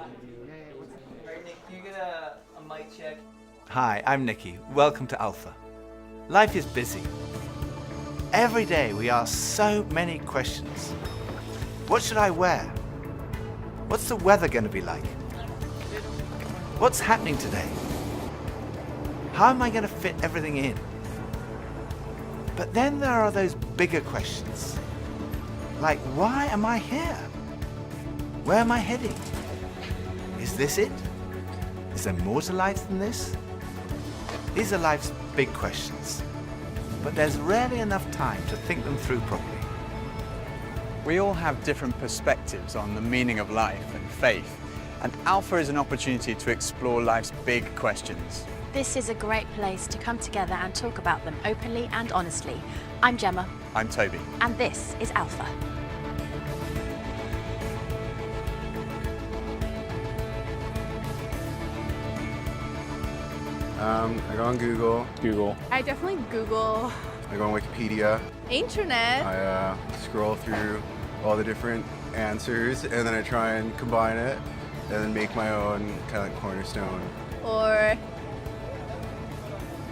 Alright, Nick, can you get a mic check? Hi, I'm Nicky. Welcome to Alpha. Life is busy. Every day we ask so many questions. What should I wear? What's the weather going to be like? What's happening today? How am I going to fit everything in? But then there are those bigger questions. Like, why am I here? Where am I heading? Is this it? Is there more to life than this? These are life's big questions, but there's rarely enough time to think them through properly. We all have different perspectives on the meaning of life and faith, and Alpha is an opportunity to explore life's big questions. This is a great place to come together and talk about them openly and honestly. I'm Gemma. I'm Toby. And this is Alpha. I go on Google. I definitely Google. I go on Wikipedia. Internet. I scroll through all the different answers and then I try and combine it and then make my own kind of like cornerstone. Or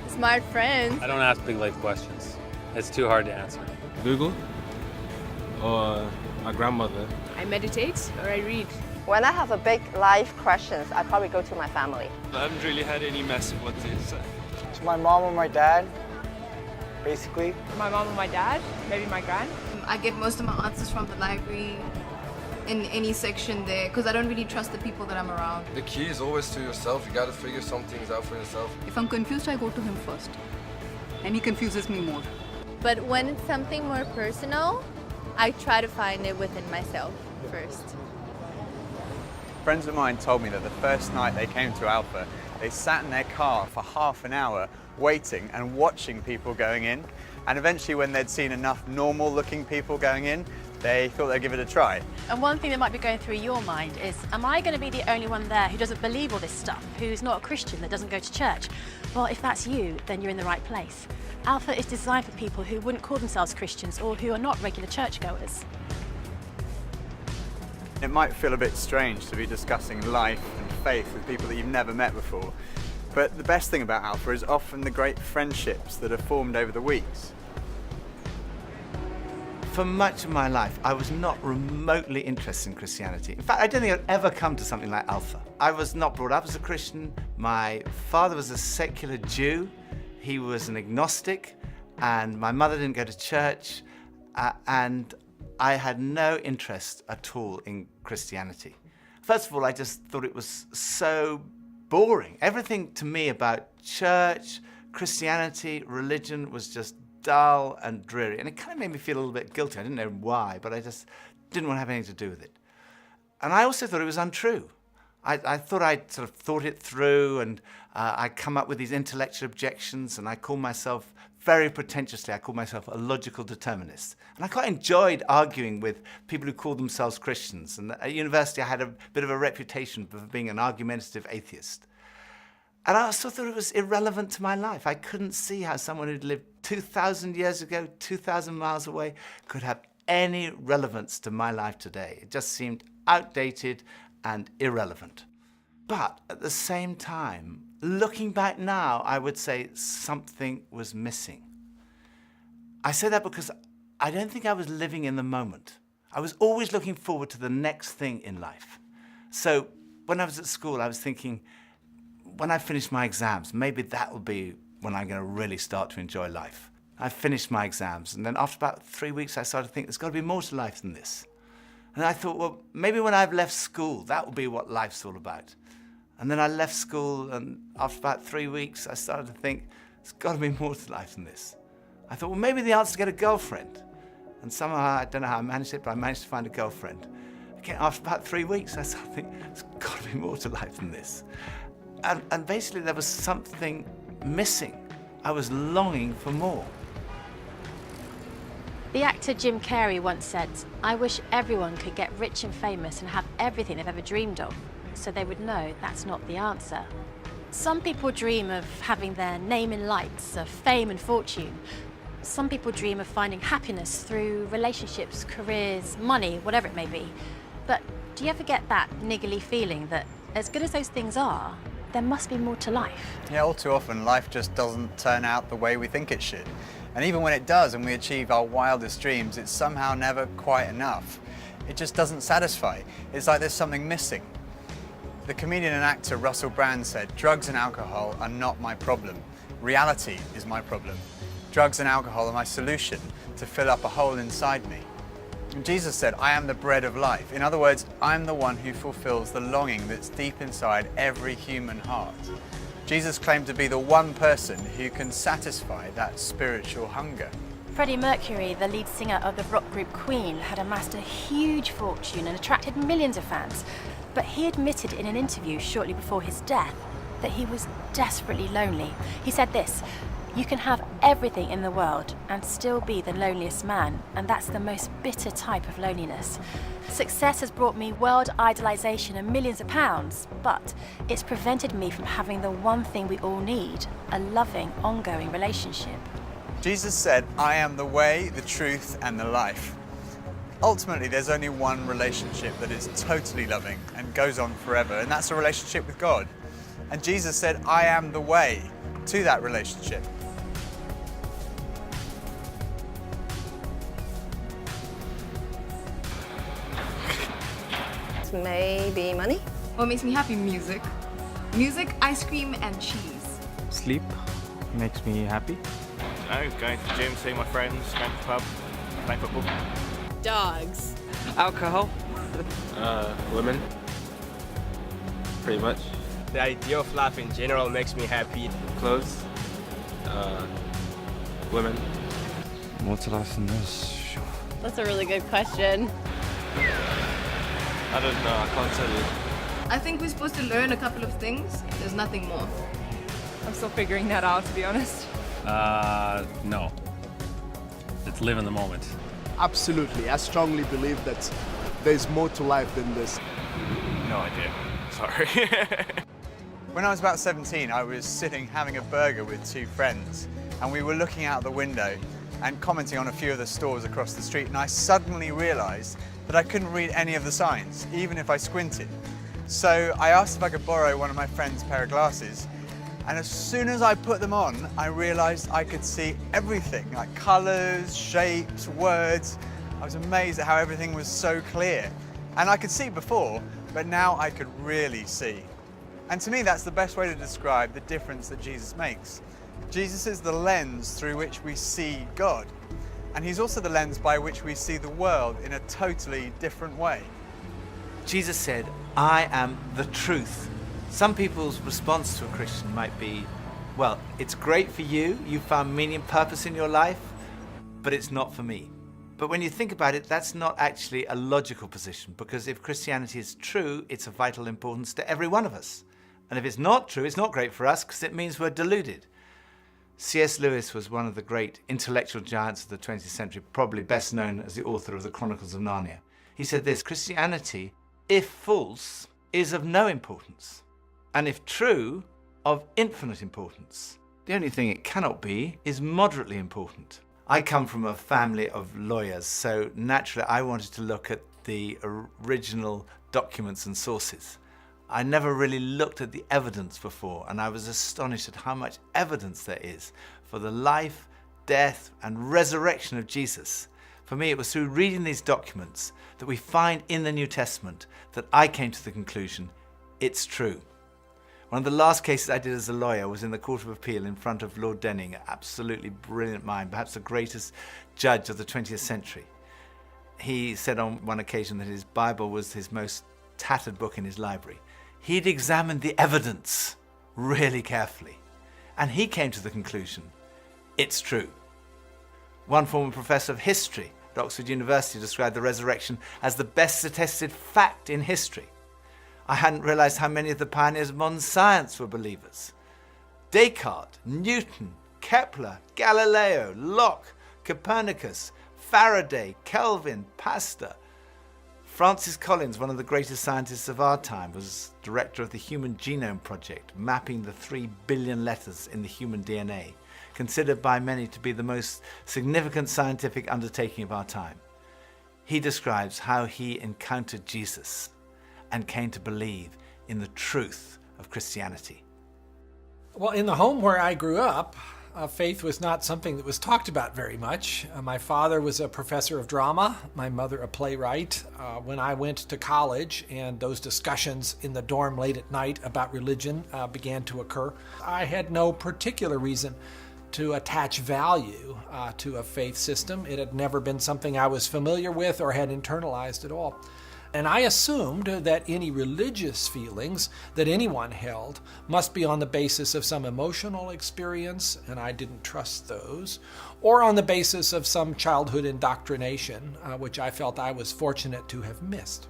smart friends. I don't ask big life questions. It's too hard to answer. Google or my grandmother. I meditate or I read. When I have a big life questions, I probably go to my family. I haven't really had any mess of what to say. It's my mom or my dad, basically. My mom and my dad, maybe my grand. I get most of my answers from the library in any section there because I don't really trust the people that I'm around. The key is always to yourself. You got to figure some things out for yourself. If I'm confused, I go to him first. And he confuses me more. But when it's something more personal, I try to find it within myself first. Friends of mine told me that the first night they came to Alpha, they sat in their car for half an hour waiting and watching people going in. And eventually when they'd seen enough normal looking people going in, they thought they'd give it a try. And one thing that might be going through your mind is, am I going to be the only one there who doesn't believe all this stuff, who's not a Christian, that doesn't go to church? Well, if that's you, then you're in the right place. Alpha is designed for people who wouldn't call themselves Christians or who are not regular churchgoers. It might feel a bit strange to be discussing life and faith with people that you've never met before, but the best thing about Alpha is often the great friendships that are formed over the weeks. For much of my life, I was not remotely interested in Christianity. In fact, I don't think I'd ever come to something like Alpha. I was not brought up as a Christian. My father was a secular Jew. He was an agnostic, and my mother didn't go to church, and I had no interest at all in Christianity. First of all, I just thought it was so boring. Everything to me about church, Christianity, religion was just dull and dreary. And it kind of made me feel a little bit guilty. I didn't know why, but I just didn't want to have anything to do with it. And I also thought it was untrue. I thought I'd sort of thought it through, and I'd come up with these intellectual objections, and I called myself, very pretentiously, I called myself a logical determinist. And I quite enjoyed arguing with people who called themselves Christians. And at university, I had a bit of a reputation for being an argumentative atheist. And I also thought it was irrelevant to my life. I couldn't see how someone who'd lived 2,000 years ago, 2,000 miles away, could have any relevance to my life today. It just seemed outdated and irrelevant. But at the same time, looking back now, I would say something was missing. I say that because I don't think I was living in the moment. I was always looking forward to the next thing in life. So when I was at school, I was thinking, when I finish my exams, maybe that will be when I'm going to really start to enjoy life. I finished my exams, and then after about 3 weeks, I started to think there's got to be more to life than this. And I thought, well, maybe when I've left school, that will be what life's all about. And then I left school, and after about 3 weeks, I started to think, there's got to be more to life than this. I thought, well, maybe the answer is to get a girlfriend. And somehow, I don't know how I managed it, but I managed to find a girlfriend. Again, after about 3 weeks, I started to think, there's got to be more to life than this. And basically, there was something missing. I was longing for more. The actor Jim Carrey once said, "I wish everyone could get rich and famous and have everything they've ever dreamed of, so they would know that's not the answer." Some people dream of having their name in lights, of fame and fortune. Some people dream of finding happiness through relationships, careers, money, whatever it may be. But Do you ever get that niggly feeling that, as good as those things are, there must be more to life? Yeah, all too often life just doesn't turn out the way we think it should. And even when it does and we achieve our wildest dreams, it's somehow never quite enough. It just doesn't satisfy. It's like there's something missing. The comedian and actor Russell Brand said, "Drugs and alcohol are not my problem. Reality is my problem. Drugs and alcohol are my solution to fill up a hole inside me." And Jesus said, "I am the bread of life." In other words, I'm the one who fulfills the longing that's deep inside every human heart. Jesus claimed to be the one person who can satisfy that spiritual hunger. Freddie Mercury, the lead singer of the rock group Queen, had amassed a huge fortune and attracted millions of fans. But he admitted in an interview shortly before his death that he was desperately lonely. He said this, "You can have everything in the world and still be the loneliest man, and that's the most bitter type of loneliness. Success has brought me world idolization and millions of pounds, but it's prevented me from having the one thing we all need, a loving, ongoing relationship." Jesus said, "I am the way, the truth, and the life." Ultimately, there's only one relationship that is totally loving and goes on forever, and that's a relationship with God. And Jesus said, "I am the way to that relationship." Maybe money? What makes me happy? Music. Music, ice cream, and cheese. Sleep makes me happy. Going to the gym, seeing my friends, going to the pub, playing football. Dogs. Alcohol. Women. Pretty much. The idea of life in general makes me happy. Clothes. Women. What's the last in this? That's a really good question. I don't know, I can't tell you. I think we're supposed to learn a couple of things. There's nothing more. I'm still figuring that out, to be honest. No. Let's live in the moment. Absolutely. I strongly believe that there's more to life than this. No idea. Sorry. When I was about 17, I was sitting having a burger with two friends, and we were looking out the window and commenting on a few of the stores across the street, and I suddenly realized that I couldn't read any of the signs, even if I squinted. So I asked if I could borrow one of my friend's pair of glasses, and as soon as I put them on, I realized I could see everything, like colors, shapes, words. I was amazed at how everything was so clear. And I could see before, but now I could really see. And to me, that's the best way to describe the difference that Jesus makes. Jesus is the lens through which we see God. And he's also the lens by which we see the world in a totally different way. Jesus said, "I am the truth." Some people's response to a Christian might be, well, it's great for you, you found meaning and purpose in your life, but it's not for me. But when you think about it, that's not actually a logical position, because if Christianity is true, it's of vital importance to every one of us. And if it's not true, it's not great for us, because it means we're deluded. C.S. Lewis was one of the great intellectual giants of the 20th century, probably best known as the author of the Chronicles of Narnia. He said this, "Christianity, if false, is of no importance, and if true, of infinite importance. The only thing it cannot be is moderately important." I come from a family of lawyers, so naturally I wanted to look at the original documents and sources. I never really looked at the evidence before, and I was astonished at how much evidence there is for the life, death, and resurrection of Jesus. For me, it was through reading these documents that we find in the New Testament that I came to the conclusion, it's true. One of the last cases I did as a lawyer was in the Court of Appeal in front of Lord Denning, an absolutely brilliant mind, perhaps the greatest judge of the 20th century. He said on one occasion that his Bible was his most tattered book in his library. He'd examined the evidence really carefully, and he came to the conclusion, it's true. One former professor of history at Oxford University described the resurrection as the best attested fact in history. I hadn't realized how many of the pioneers of modern science were believers. Descartes, Newton, Kepler, Galileo, Locke, Copernicus, Faraday, Kelvin, Pasteur. Francis Collins, one of the greatest scientists of our time, was director of the Human Genome Project, mapping the 3 billion letters in the human DNA, considered by many to be the most significant scientific undertaking of our time. He describes how he encountered Jesus. and came to believe in the truth of Christianity? Well, in the home where I grew up, faith was not something that was talked about very much. My father was a professor of drama, my mother a playwright. When I went to college and those discussions in the dorm late at night about religion began to occur, I had no particular reason to attach value to a faith system. It had never been something I was familiar with or had internalized at all. And I assumed that any religious feelings that anyone held must be on the basis of some emotional experience, and I didn't trust those, or on the basis of some childhood indoctrination, which I felt I was fortunate to have missed.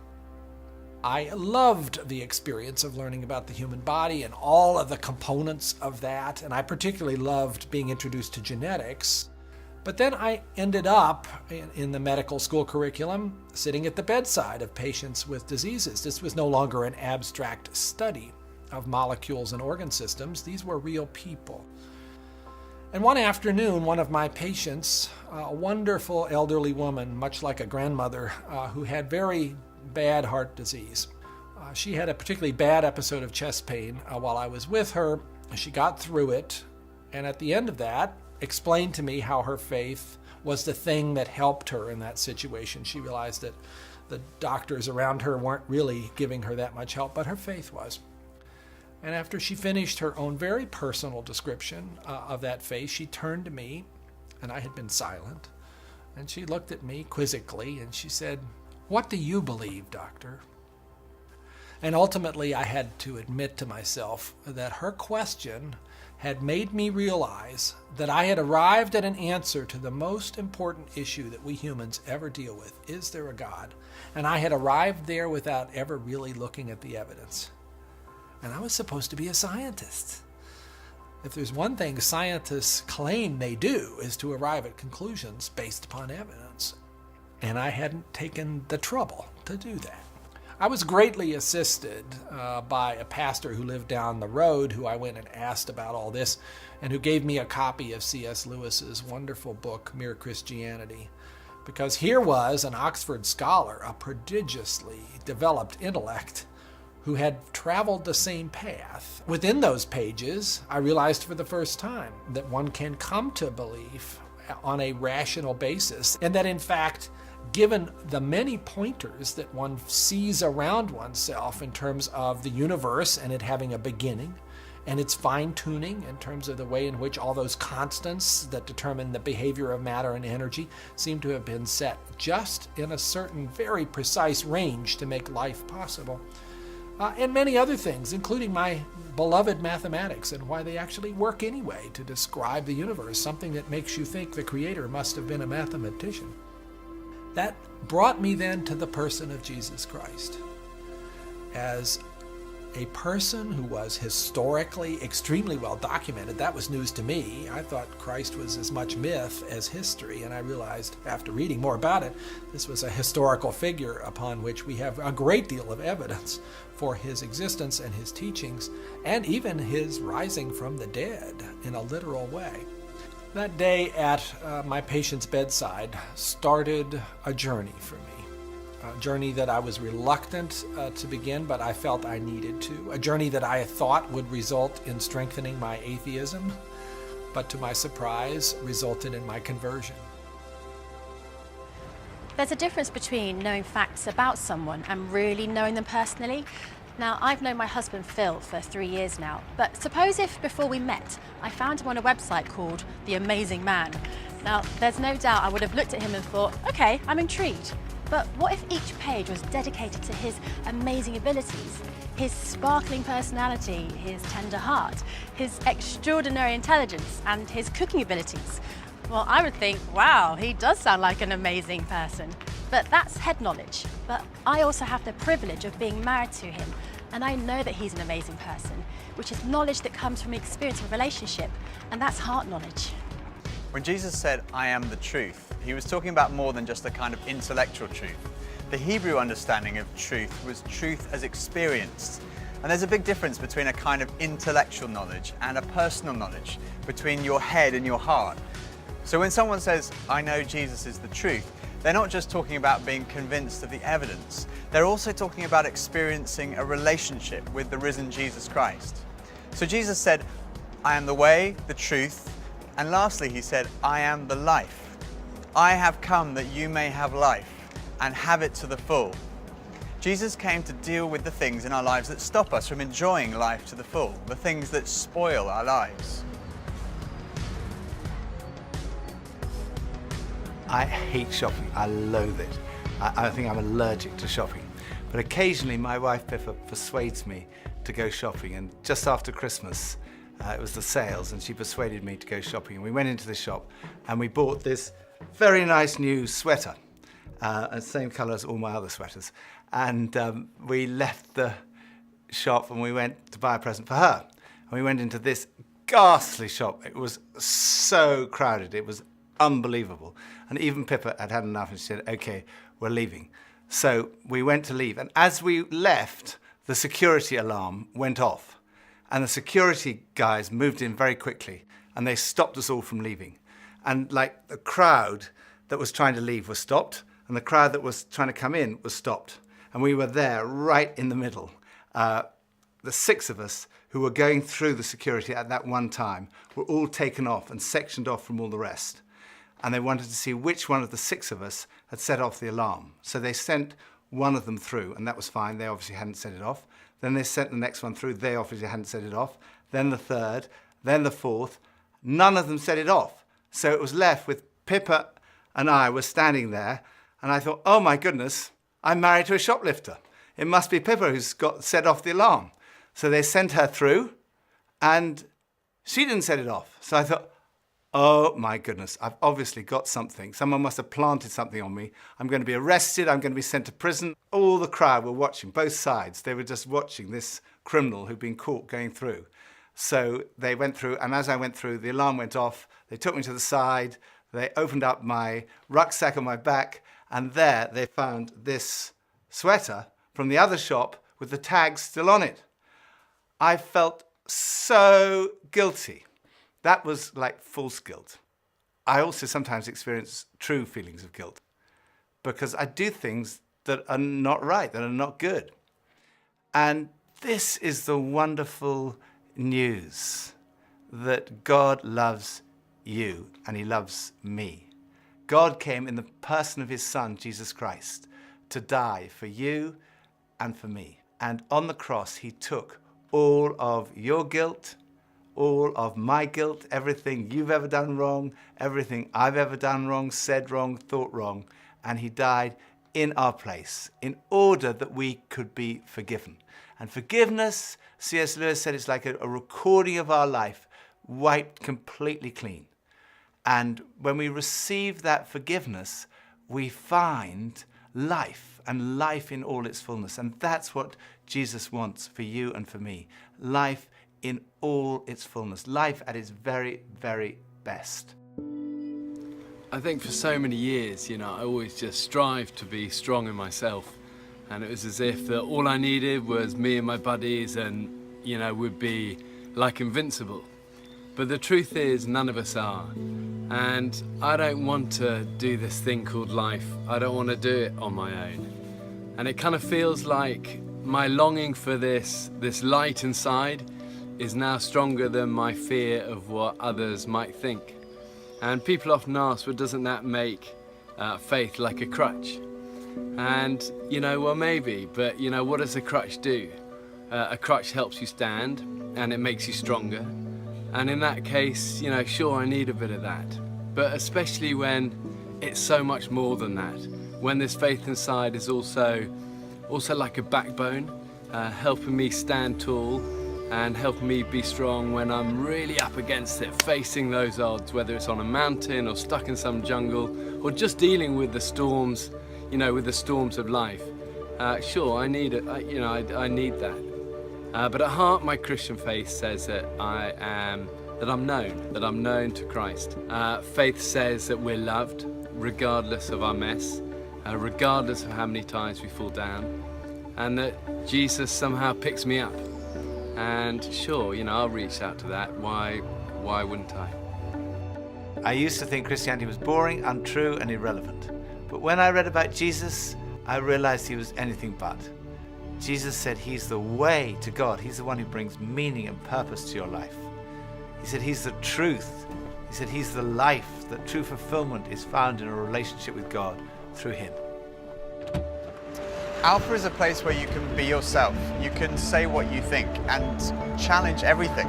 I loved the experience of learning about the human body and all of the components of that, and I particularly loved being introduced to genetics. But then I ended up in the medical school curriculum sitting at the bedside of patients with diseases. This was no longer an abstract study of molecules and organ systems. These were real people. And one afternoon, one of my patients, a wonderful elderly woman, much like a grandmother, who had very bad heart disease. She had a particularly bad episode of chest pain while I was with her. She got through it, and at the end of that, explained to me how her faith was the thing that helped her in that situation. She realized that the doctors around her weren't really giving her that much help, but her faith was. And after she finished her own very personal description of that faith, she turned to me, and I had been silent, and she looked at me quizzically, and she said, "What do you believe, doctor?" And ultimately, I had to admit to myself that her question had made me realize that I had arrived at an answer to the most important issue that we humans ever deal with. Is there a God? And I had arrived there without ever really looking at the evidence. And I was supposed to be a scientist. If there's one thing scientists claim they do is to arrive at conclusions based upon evidence. And I hadn't taken the trouble to do that. I was greatly assisted by a pastor who lived down the road, who I went and asked about all this, and who gave me a copy of C.S. Lewis's wonderful book, Mere Christianity. Because here was an Oxford scholar, a prodigiously developed intellect, who had traveled the same path. Within those pages, I realized for the first time that one can come to belief on a rational basis, and that in fact, given the many pointers that one sees around oneself in terms of the universe and it having a beginning, and its fine-tuning in terms of the way in which all those constants that determine the behavior of matter and energy seem to have been set just in a certain very precise range to make life possible. And many other things, including my beloved mathematics and why they actually work anyway to describe the universe, something that makes you think the Creator must have been a mathematician. That brought me then to the person of Jesus Christ as a person who was historically extremely well documented. That was news to me. I thought Christ was as much myth as history, and I realized after reading more about it, this was a historical figure upon which we have a great deal of evidence for his existence and his teachings, and even his rising from the dead in a literal way. That day at my patient's bedside started a journey for me. A journey that I was reluctant to begin, but I felt I needed to. A journey that I thought would result in strengthening my atheism, but to my surprise, resulted in my conversion. There's a difference between knowing facts about someone and really knowing them personally. Now, I've known my husband Phil for 3 years now, but suppose if before we met, I found him on a website called The Amazing Man. Now, there's no doubt I would have looked at him and thought, okay, I'm intrigued. But what if each page was dedicated to his amazing abilities, his sparkling personality, his tender heart, his extraordinary intelligence, and his cooking abilities? Well, I would think, wow, he does sound like an amazing person. But that's head knowledge. But I also have the privilege of being married to him, and I know that he's an amazing person, which is knowledge that comes from experience of a relationship, and that's heart knowledge. When Jesus said, "I am the truth," he was talking about more than just a kind of intellectual truth. The Hebrew understanding of truth was truth as experienced. And there's a big difference between a kind of intellectual knowledge and a personal knowledge, between your head and your heart. So when someone says, "I know Jesus is the truth," they're not just talking about being convinced of the evidence, they're also talking about experiencing a relationship with the risen Jesus Christ. So Jesus said, I am the way, the truth, and lastly he said, I am the life. I have come that you may have life and have it to the full. Jesus came to deal with the things in our lives that stop us from enjoying life to the full, the things that spoil our lives. I hate shopping. I loathe it. I think I'm allergic to shopping. But occasionally my wife Pippa persuades me to go shopping, and just after Christmas it was the sales and she persuaded me to go shopping, and we went into the shop and we bought this very nice new sweater, same colour as all my other sweaters, and we left the shop and we went to buy a present for her, and we went into this ghastly shop. It was so crowded, it was unbelievable, and even Pippa had had enough and she said, okay, we're leaving. So we went to leave, and as we left, the security alarm went off, and the security guys moved in very quickly and they stopped us all from leaving. And like the crowd that was trying to leave was stopped, and the crowd that was trying to come in was stopped, and we were there right in the middle. The 6 of us who were going through the security at that one time were all taken off and sectioned off from all the rest. And they wanted to see which one of the 6 of us had set off the alarm. So they sent one of them through, and that was fine. They obviously hadn't set it off. Then they sent the next one through. They obviously hadn't set it off. Then the 3rd, then the 4th. None of them set it off. So it was left with Pippa and I were standing there, and I thought, oh my goodness, I'm married to a shoplifter. It must be Pippa who's got set off the alarm. So they sent her through, and she didn't set it off. So I thought, oh my goodness, I've obviously got something. Someone must have planted something on me. I'm going to be arrested. I'm going to be sent to prison. All the crowd were watching, both sides. They were just watching this criminal who'd been caught going through. So they went through, and as I went through, the alarm went off. They took me to the side. They opened up my rucksack on my back, and there they found this sweater from the other shop with the tags still on it. I felt so guilty. That was like false guilt. I also sometimes experience true feelings of guilt because I do things that are not right, that are not good. And this is the wonderful news that God loves you and he loves me. God came in the person of his Son, Jesus Christ, to die for you and for me. And on the cross, he took all of your guilt, all of my guilt, everything you've ever done wrong, everything I've ever done wrong, said wrong, thought wrong, and he died in our place in order that we could be forgiven. And forgiveness, C.S. Lewis said, it's like a recording of our life wiped completely clean. And when we receive that forgiveness, we find life, and life in all its fullness. And that's what Jesus wants for you and for me. Life in all its fullness. Life at its very, very best. I think for so many years, I always just strived to be strong in myself. And it was as if that all I needed was me and my buddies and, we'd be like invincible. But the truth is, none of us are. And I don't want to do this thing called life. I don't want to do it on my own. And it kind of feels like my longing for this light inside is now stronger than my fear of what others might think. And people often ask, well, doesn't that make faith like a crutch? And, well, maybe, but, what does a crutch do? A crutch helps you stand, and it makes you stronger. And in that case, sure, I need a bit of that. But especially when it's so much more than that. When this faith inside is also like a backbone, helping me stand tall and helping me be strong when I'm really up against it, facing those odds, whether it's on a mountain or stuck in some jungle or just dealing with the storms, with the storms of life. Sure, I need it. I need that. But at heart, my Christian faith says that I'm known to Christ. Faith says that we're loved, regardless of our mess, regardless of how many times we fall down, and that Jesus somehow picks me up. And sure, I'll reach out to that. Why wouldn't I? I used to think Christianity was boring, untrue, and irrelevant. But when I read about Jesus, I realized he was anything but. Jesus said he's the way to God. He's the one who brings meaning and purpose to your life. He said he's the truth. He said he's the life, that true fulfillment is found in a relationship with God through him. Alpha is a place where you can be yourself. You can say what you think and challenge everything.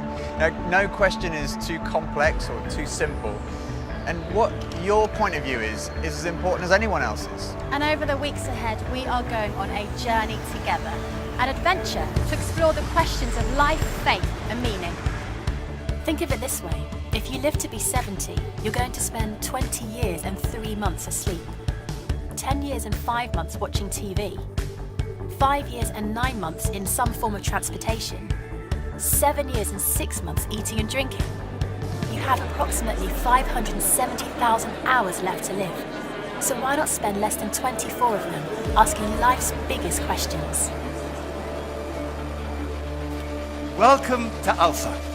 No question is too complex or too simple. And what your point of view is as important as anyone else's. And over the weeks ahead, we are going on a journey together, an adventure to explore the questions of life, faith, and meaning. Think of it this way. If you live to be 70, you're going to spend 20 years and 3 months asleep, 10 years and 5 months watching TV, 5 years and 9 months in some form of transportation, 7 years and 6 months eating and drinking. You have approximately 570,000 hours left to live. So why not spend less than 24 of them asking life's biggest questions? Welcome to Alpha.